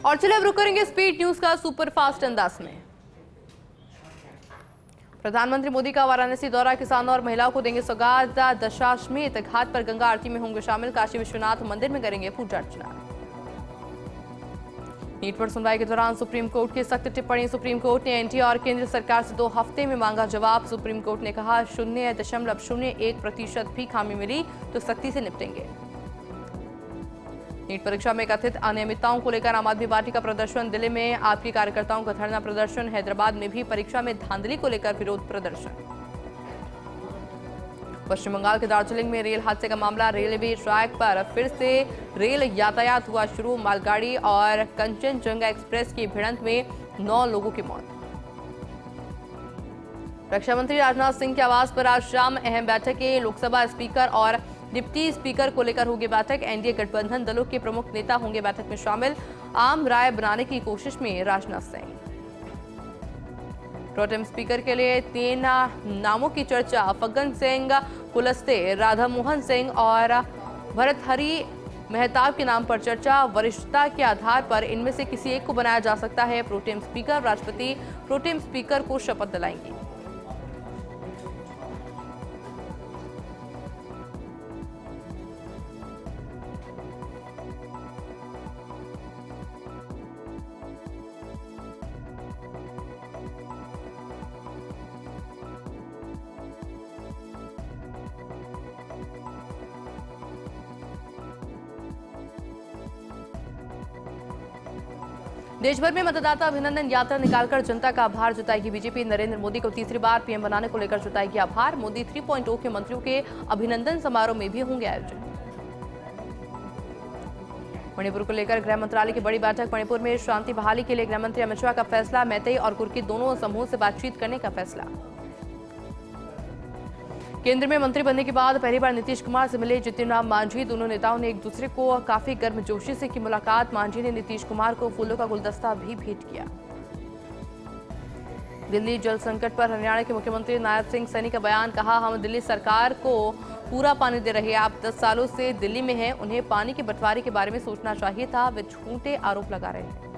और चलिए अब रुक करेंगे स्पीड न्यूज का सुपरफास्ट अंदाज में। प्रधानमंत्री मोदी का वाराणसी दौरा, किसानों और महिलाओं को देंगे सौगात। दशाश्वमेध घाट पर गंगा आरती में होंगे शामिल। काशी विश्वनाथ मंदिर में करेंगे पूजा अर्चना। नीट पर सुनवाई के दौरान सुप्रीम कोर्ट की सख्त टिप्पणी। सुप्रीम कोर्ट ने एनटीए और केंद्र सरकार से 2 हफ्ते में मांगा जवाब। सुप्रीम कोर्ट ने कहा 0.01% भी खामी मिली तो सख्ती से निपटेंगे। नीट परीक्षा में कथित अनियमितताओं को लेकर आम आदमी पार्टी का प्रदर्शन। दिल्ली में आपके कार्यकर्ताओं का धरना प्रदर्शन। हैदराबाद में भी परीक्षा में धांधली को लेकर विरोध प्रदर्शन। पश्चिम बंगाल के दार्जिलिंग में रेल हादसे का मामला। रेलवे ट्रैक पर फिर से रेल यातायात हुआ शुरू। मालगाड़ी और कंचनजंगा एक्सप्रेस की भिड़ंत में 9 लोगों की मौत। रक्षा मंत्री राजनाथ सिंह के आवास पर आज शाम अहम बैठकें। लोकसभा स्पीकर और डिप्टी स्पीकर को लेकर होगी बैठक। एनडीए गठबंधन दलों के प्रमुख नेता होंगे बैठक में शामिल। आम राय बनाने की कोशिश में राजनाथ सिंह। प्रोटेम स्पीकर के लिए 3 नामों की चर्चा। फग्गन सिंह कुलस्ते, राधा मोहन सिंह और भरतहरि मेहताब के नाम पर चर्चा। वरिष्ठता के आधार पर इनमें से किसी एक को बनाया जा सकता है प्रोटेम स्पीकर। राष्ट्रपति प्रोटेम स्पीकर को शपथ दिलाएंगे। देश भर में मतदाता अभिनंदन यात्रा निकालकर जनता का आभार जताएगी बीजेपी। नरेंद्र मोदी को तीसरी बार पीएम बनाने को लेकर जताएगी आभार। मोदी 3.0 के मंत्रियों के अभिनंदन समारोह में भी होंगे आयोजन। मणिपुर को लेकर गृह मंत्रालय की बड़ी बैठक। मणिपुर में शांति बहाली के लिए गृह मंत्री अमित शाह का फैसला। मैतेई और कुर्की दोनों समूह से बातचीत करने का फैसला। केंद्र में मंत्री बनने के बाद पहली बार नीतीश कुमार से मिले जितिन राम मांझी। दोनों नेताओं ने एक दूसरे को काफी गर्मजोशी से की मुलाकात। मांझी ने नीतीश कुमार को फूलों का गुलदस्ता भी भेंट किया। दिल्ली जल संकट पर हरियाणा के मुख्यमंत्री नायब सिंह सैनी का बयान। कहा, हम दिल्ली सरकार को पूरा पानी दे रहे हैं। आप 10 सालों से दिल्ली में हैं, उन्हें पानी के बंटवारे के बारे में सोचना चाहिए था। वे झूठे आरोप लगा रहे हैं।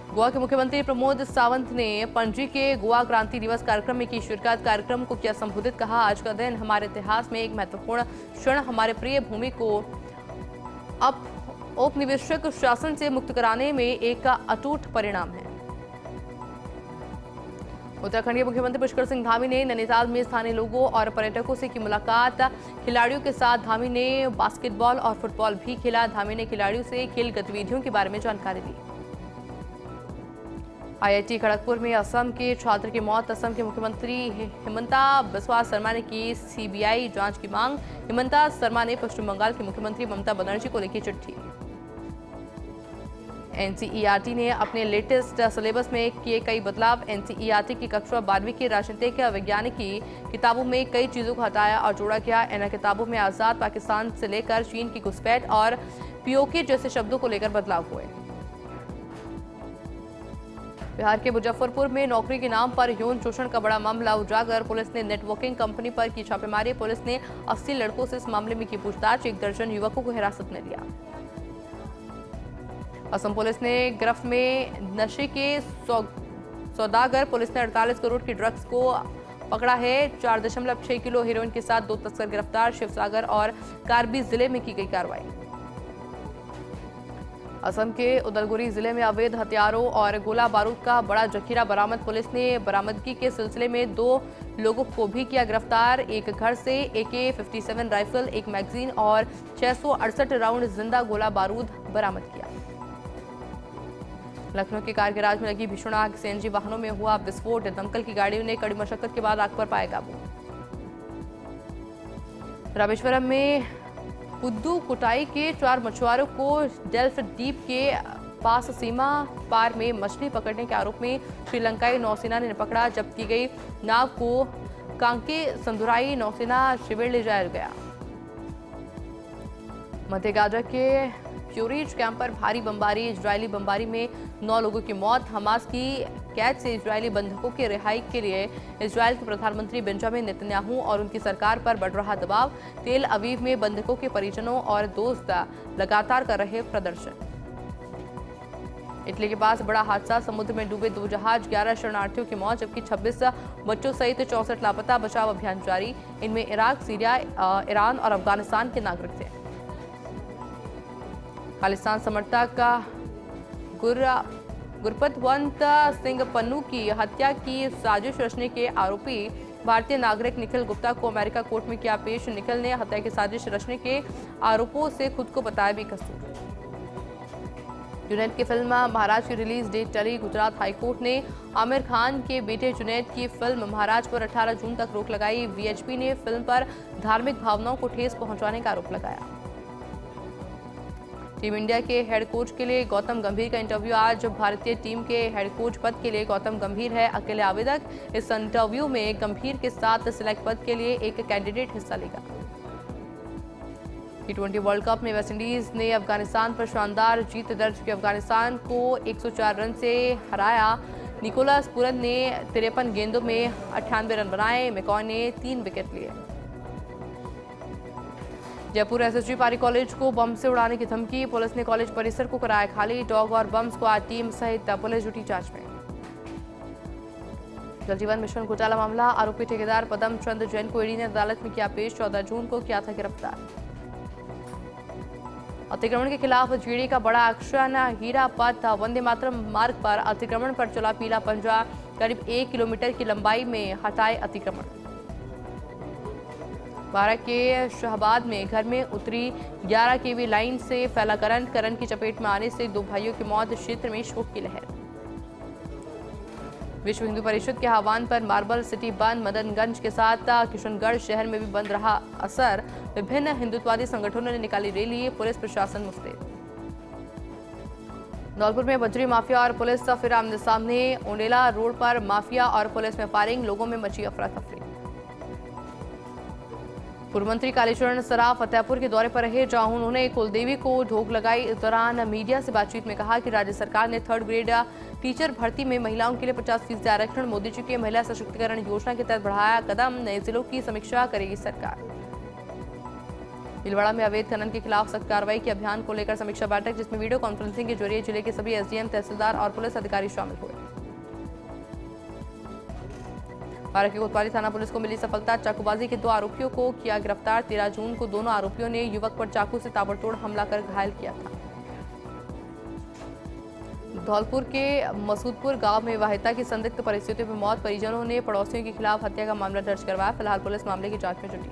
गोवा के मुख्यमंत्री प्रमोद सावंत ने पणजी के गोवा क्रांति दिवस कार्यक्रम में की शिरकत। कार्यक्रम को किया संबोधित। कहा, आज का दिन हमारे इतिहास में एक महत्वपूर्ण क्षण, हमारे प्रिय भूमि को औपनिवेशिक शासन से मुक्त कराने में एक अटूट परिणाम है। उत्तराखंड के मुख्यमंत्री पुष्कर सिंह धामी ने नैनीताल में स्थानीय लोगों और पर्यटकों से की मुलाकात। खिलाड़ियों के साथ धामी ने बास्केटबॉल और फुटबॉल भी खेला। धामी ने खिलाड़ियों से खेल गतिविधियों के बारे में जानकारी दी। आईआईटी खड़गपुर में असम के छात्र की मौत। असम के मुख्यमंत्री हिमंता बिस्वा शर्मा ने की सीबीआई जांच की मांग। हिमंता शर्मा ने पश्चिम बंगाल की मुख्यमंत्री ममता बनर्जी को लिखी चिट्ठी। एनसीईआरटी ने अपने लेटेस्ट सिलेबस में किए कई बदलाव। एनसीईआरटी की कक्षा 12वीं की राजनीतिक वैज्ञानिकी किताबों में कई चीजों को हटाया और जोड़ा गया। इन किताबों में आजाद पाकिस्तान से लेकर चीन की घुसपैठ और पीओके जैसे शब्दों को लेकर बदलाव हुए। बिहार के मुजफ्फरपुर में नौकरी के नाम पर यौन शोषण का बड़ा मामला उजागर। पुलिस ने नेटवर्किंग कंपनी पर की छापेमारी। पुलिस ने 80 लड़कों से इस मामले में की पूछताछ। 1 दर्जन युवकों को हिरासत में लिया। असम पुलिस ने गिरफ्त में नशे के सौदागर। पुलिस ने 48 करोड़ की ड्रग्स को पकड़ा है। 4.6 किलो हेरोइन के साथ 2 तस्कर गिरफ्तार। शिवसागर और कार्बी जिले में की गई कार्रवाई। असम के उदलगुरी जिले में अवैध हथियारों और गोला बारूद का बड़ा जखीरा बरामद। पुलिस ने बरामदगी के सिलसिले में 2 लोगों को भी किया गिरफ्तार। एक घर से AK-57 राइफल, 1 मैगजीन और 668 राउंड जिंदा गोला बारूद बरामद किया। लखनऊ के कार गैराज में लगी भीषण आग। सीएनजी वाहनों में हुआ विस्फोट। दमकल की गाड़ियों ने कड़ी मशक्कत के बाद आग पर पाया काबू। रामेश्वरम में पुद्दू कुटाई के 4 मछुआरों को डेल्फ द्वीप के पास सीमा पार में मछली पकड़ने के आरोप में श्रीलंकाई नौसेना ने पकड़ा। जब्त की गई नाव को कांके संदुराई नौसेना शिविर ले जाया गया। मध्य गाजा के प्यूरिज कैंप पर भारी बमबारी। इजरायली बमबारी में 9 लोगों की मौत। हमास की कैद से इजरायली बंधकों की रिहाई के लिए इजरायल के प्रधानमंत्री बेंजामिन नेतन्याहू और उनकी सरकार पर बढ़ रहा दबाव। तेल अवीव में बंधकों के परिजनों और दोस्त लगातार कर रहे प्रदर्शन। इटली के पास बड़ा हादसा, समुद्र में डूबे 2 जहाज, 11 शरणार्थियों की मौत जबकि 26 बच्चों सहित 64 लापता। बचाव अभियान जारी। इनमें इराक, सीरिया, ईरान और अफगानिस्तान के नागरिक थे। खालिस्तान समर्थक गुरपतवंत सिंह पन्नू की हत्या की साजिश रचने के आरोपी भारतीय नागरिक निखिल गुप्ता को अमेरिका कोर्ट में किया पेश। निखिल ने हत्या की साजिश रचने के आरोपों से खुद को बताया बेकसूर। जुनैद की फिल्म महाराज की रिलीज डेट टली। गुजरात हाईकोर्ट ने आमिर खान के बेटे जुनैद की फिल्म महाराज पर 18 जून तक रोक लगाई। वीएचपी ने फिल्म पर धार्मिक भावनाओं को ठेस पहुंचाने का आरोप लगाया। टीम इंडिया के हेड कोच के लिए गौतम गंभीर का इंटरव्यू आज। भारतीय टीम के हेड कोच पद के लिए गौतम गंभीर है अकेले आवेदक। इस इंटरव्यू में गंभीर के साथ सिलेक्ट पद के लिए एक कैंडिडेट हिस्सा लेगा। T20 वर्ल्ड कप में वेस्टइंडीज ने अफगानिस्तान पर शानदार जीत दर्ज की। अफगानिस्तान को 104 रन से हराया। निकोलस पुरन ने 53 गेंदों में 98 रन बनाए। मैकॉय ने 3 विकेट लिए। जयपुर एसएसजी पारी कॉलेज को बम से उड़ाने की धमकी। पुलिस ने कॉलेज परिसर को कराया खाली। डॉग और बम स्क्वाड टीम सहित पुलिस जुटी जांच में। जल जीवन मिशन घोटाला मामला, आरोपी ठेकेदार पदम चंद जैन को ईडी ने अदालत में किया पेश। 14 जून को किया था गिरफ्तार। अतिक्रमण के खिलाफ जीडी का बड़ा एक्शन। हीरा पथ वंदे मातरम मार्ग पर अतिक्रमण पर चला पीला पंजा। करीब 1 किलोमीटर की लंबाई में हटाए अतिक्रमण। 12 के शाहबाद में घर में उतरी 11 केवी लाइन से फैला करंट की चपेट में आने से 2 भाइयों की मौत। क्षेत्र में शोक की लहर। विश्व हिंदू परिषद के आह्वान पर मार्बल सिटी बंद। मदनगंज के साथ किशनगढ़ शहर में भी बंद रहा असर। विभिन्न हिंदुत्ववादी संगठनों ने निकाली रैली। पुलिस प्रशासन मुस्तैद। धौलपुर में बजरी माफिया और पुलिस फिर आमने सामने। ओंडेला रोड पर माफिया और पुलिस में फायरिंग। लोगों में मची अफरा तफरी। पूर्व मंत्री कालीचरण सराफ फतेहपुर के दौरे पर रहे, जहां उन्होंने कुलदेवी को ढोक लगाई। इस दौरान मीडिया से बातचीत में कहा कि राज्य सरकार ने 3rd ग्रेड टीचर भर्ती में महिलाओं के लिए 50% आरक्षण। मोदी जी के महिला सशक्तिकरण योजना के तहत बढ़ाया कदम। नए जिलों की समीक्षा करेगी सरकार। भीलवाड़ा में अवैध खनन के खिलाफ सख्त कार्रवाई के अभियान को लेकर समीक्षा बैठक, जिसमें वीडियो कॉन्फ्रेंसिंग के जरिए जिले के सभी एसडीएम, तहसीलदार और पुलिस अधिकारी शामिल हुए। बारां के कोतवाली थाना पुलिस को मिली सफलता। चाकूबाजी के 2 आरोपियों को किया गिरफ्तार। 13 जून को दोनों आरोपियों ने युवक पर चाकू से ताबड़तोड़ हमला कर घायल किया था। धौलपुर के मसूदपुर गांव में वाहिता की संदिग्ध परिस्थितियों में मौत। परिजनों ने पड़ोसियों के खिलाफ हत्या का मामला दर्ज करवाया। फिलहाल पुलिस मामले की जांच में जुटी।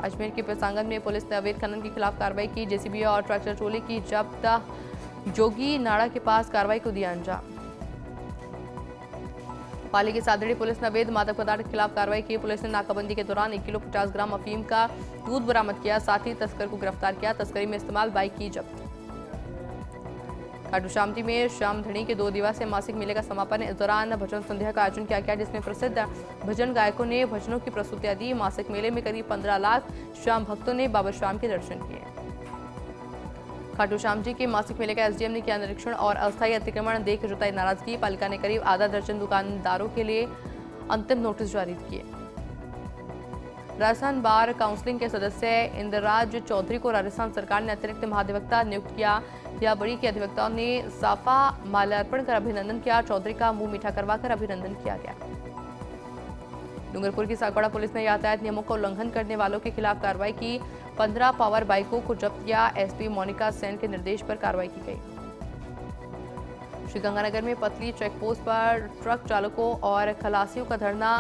अजमेर के पेसांगन में पुलिस ने अवैध खनन के खिलाफ कार्रवाई की। जेसीबी और ट्रैक्टर ट्रॉली की जब्त। जोगी नाड़ा के पास कार्रवाई को दिया अंजाम। पाली की सादड़ी पुलिस ने अवैध मादक पदार्थ के खिलाफ कार्रवाई की। पुलिस ने नाकाबंदी के दौरान 1 किलो 50 ग्राम अफीम का दूध बरामद किया। साथ ही तस्कर को गिरफ्तार किया। तस्करी में इस्तेमाल बाइक की जब्त। खाटू श्यामजी में श्याम धणी के 2 दिवसीय मासिक मेले का समापन। इस दौरान भजन संध्या का आयोजन किया गया, जिसमें प्रसिद्ध भजन गायकों ने भजनों की प्रस्तुतियां दी। मासिक मेले में करीब 15 लाख श्याम भक्तों ने बाबा श्याम के दर्शन किए। खाटू श्याम जी के मासिक मेले का एसडीएम ने किया निरीक्षण और अस्थायी अतिक्रमण देख जताई नाराजगी। पालिका ने करीब आधा दर्जन दुकानदारों के लिए अंतिम नोटिस जारी किए। राजस्थान बार काउंसिलिंग के सदस्य इंद्रराज चौधरी को राजस्थान सरकार ने अतिरिक्त महाधिवक्ता नियुक्त किया। बड़ी के अधिवक्ताओं ने साफा माल्यार्पण कर अभिनंदन किया। चौधरी का मुंह मीठा करवाकर अभिनंदन किया गया। डूंगरपुर की सागवाड़ा पुलिस ने यातायात नियमों का उल्लंघन करने वालों के खिलाफ कार्रवाई की। 15 पावर बाइकों को जब्त किया। एसपी मोनिका सेन के निर्देश पर कार्रवाई की गई। श्रीगंगानगर में पतली चेकपोस्ट पर ट्रक चालकों और खलासियों का धरना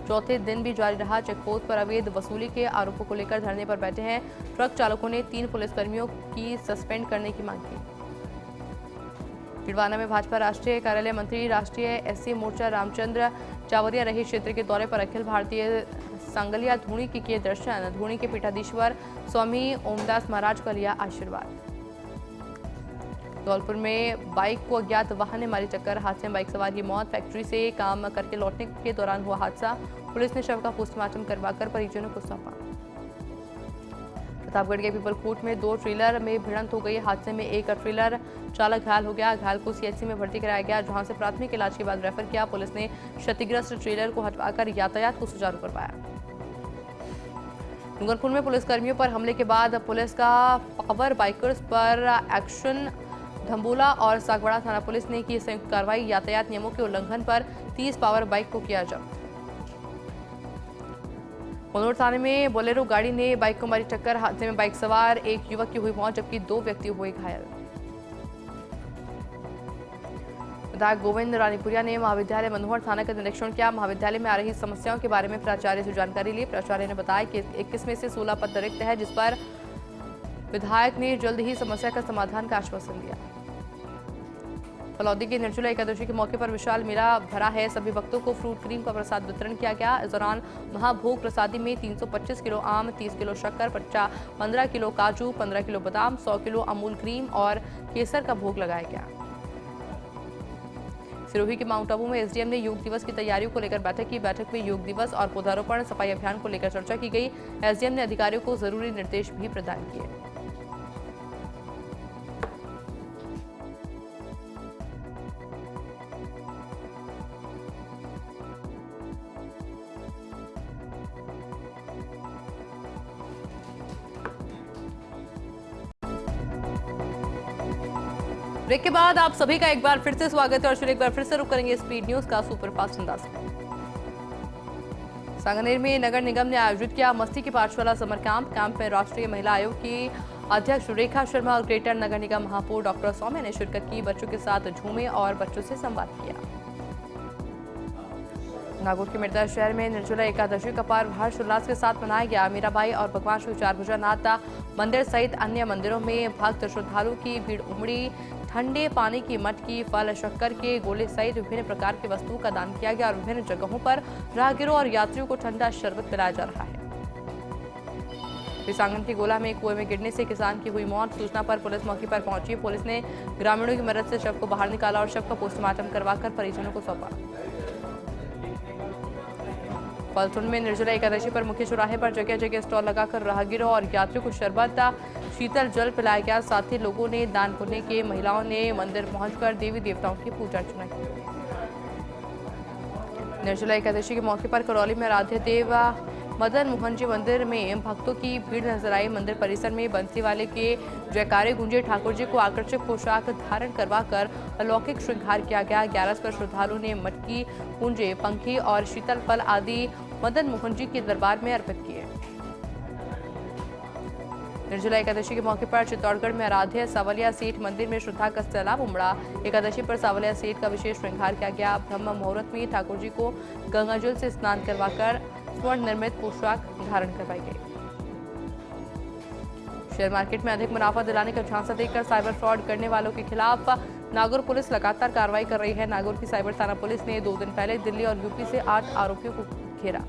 चौथे दिन भी जारी रहा। चेकपोस्ट पर अवैध वसूली के आरोपों को लेकर धरने पर बैठे हैं। ट्रक चालकों ने 3 पुलिसकर्मियों की सस्पेंड करने की मांग की। खिड़वाना में भाजपा राष्ट्रीय कार्यालय मंत्री राष्ट्रीय एससी मोर्चा रामचंद्र चावरिया रहे क्षेत्र के दौरे पर अखिल भारतीय सांगलिया धूणी के किए दर्शन। धूणी के पीठाधीश्वर स्वामी ओमदास महाराज का लिया आशीर्वाद। धौलपुर में बाइक को अज्ञात वाहन ने मारी टक्कर। हादसे में बाइक सवार की मौत। फैक्ट्री से काम करके लौटने के दौरान हुआ हादसा। पुलिस ने शव का पोस्टमार्टम करवाकर परिजनों को सौंपा। प्रतापगढ़ के पीपलकोट में 2 ट्रेलर में भिड़ंत हो गई। हादसे में एक ट्रेलर चालक घायल हो गया। घायल को सीएचसी में भर्ती कराया गया, जहां से प्राथमिक इलाज के बाद रेफर किया। पुलिस ने क्षतिग्रस्त ट्रेलर को हटवाकर यातायात को सुचारू करवाया। डूंगरपुर में पुलिसकर्मियों पर हमले के बाद पुलिस का पावर बाइकर्स पर एक्शन। धम्बोला और सागवाड़ा थाना पुलिस ने की संयुक्त कार्रवाई। यातायात नियमों के उल्लंघन पर 30 पावर बाइक को किया जब्त। कन्नौर थाने में बोलेरो गाड़ी ने बाइक को मारी टक्कर। हादसे में बाइक सवार एक युवक की हुई मौत जबकि 2 व्यक्ति हुए घायल। विधायक गोविंद रानीपुरिया ने महाविद्यालय मनोहर थाना का निरीक्षण किया। महाविद्यालय में आ रही समस्याओं के बारे में प्राचार्य से जानकारी ली। प्राचार्य ने बताया कि 21 में से 16 पद रिक्त है, जिस पर विधायक ने जल्द ही समस्या का समाधान का आश्वासन दिया। फलौदी की निर्जला एकादशी के मौके पर विशाल मेला भरा है। सभी भक्तों को फ्रूट क्रीम का प्रसाद वितरण किया गया। इस दौरान महाभोग प्रसादी में 325 किलो आम, 30 किलो शक्कर, 15 किलो काजू, 15 किलो बादाम, 100 किलो अमूल क्रीम और केसर का भोग लगाया गया। सिरोही के माउंट आबू में एसडीएम ने योग दिवस की तैयारियों को लेकर बैठक की। बैठक में योग दिवस और पौधारोपण सफाई अभियान को लेकर चर्चा की गई। एसडीएम ने अधिकारियों को जरूरी निर्देश भी प्रदान किए। ब्रेक के बाद आप सभी का एक बार फिर से स्वागत है और फिर एक बार फिर से रुक करेंगे स्पीड न्यूज का सुपरफास्ट अंदाज में। सांगनेर में नगर निगम ने आयोजित किया मस्ती की पाठशाला समर कैंप में राष्ट्रीय महिला आयोग की अध्यक्ष रेखा शर्मा और ग्रेटर नगर निगम महापौर डॉक्टर सौम्या ने शिरकत की। बच्चों के साथ झूमे और बच्चों से संवाद किया। नागौर के मिर्जा शहर में निर्जला एकादशी का पर्व हर्षोल्लास के साथ मनाया गया। मीराबाई और भगवान श्री चारभुजानाथ मंदिर सहित अन्य मंदिरों में भक्त श्रद्धालुओं की भीड़ उमड़ी। ठंडे पानी की मटकी, फल, शक्कर के गोले सहित विभिन्न प्रकार की वस्तुओं का दान किया गया और विभिन्न जगहों पर राहगीरों और यात्रियों को ठंडा शरबत पिलाया जा रहा है। सांगन के गोला में कुएं में गिरने से किसान की हुई मौत। सूचना पर पुलिस मौके पर पहुंची। पुलिस ने ग्रामीणों की मदद से शव को बाहर निकाला और शव का पोस्टमार्टम करवाकर परिजनों को सौंपा। फलटुन में निर्जला एकादशी पर मुख्य चौराहे पर जगह जगह स्टॉल लगाकर राहगीरों और यात्रियों को शरबत, शीतल जल पिलाया गया। साथ ही लोगों ने दान पुण्य के, महिलाओं ने मंदिर पहुंचकर देवी देवताओं की पूजा अर्चना की। निर्जला एकादशी के मौके पर करौली में आराध्य देव मदन मोहन जी मंदिर में भक्तों की भीड़ नजर आई। मंदिर परिसर में बंसी वाले के जयकारे गूंजे। ठाकुर जी को आकर्षक पोशाक धारण करवाकर अलौकिक श्रृंगार किया गया। 11 पर श्रद्धालुओं ने मटकी, कुंजे, पंखी और शीतल फल आदि मदन मोहन जी के दरबार में अर्पित किए। निर्जला एकादशी के मौके पर चित्तौड़गढ़ में आराध्य सावलिया सेठ मंदिर में श्रद्धा का सैलाब उमड़ा। एकादशी पर सावलिया सेठ का विशेष श्रृंगार किया गया। ब्रह्म मुहूर्त में ठाकुर जी को गंगाजल से स्नान करवाकर स्वर्ण निर्मित पोशाक धारण करवाई गई। शेयर मार्केट में अधिक मुनाफा दिलाने का झांसा देकर साइबर फ्रॉड करने वालों के खिलाफ नागौर पुलिस लगातार कार्रवाई कर रही है। नागौर की साइबर थाना पुलिस ने 2 दिन पहले दिल्ली और यूपी से 8 आरोपियों को घेरा।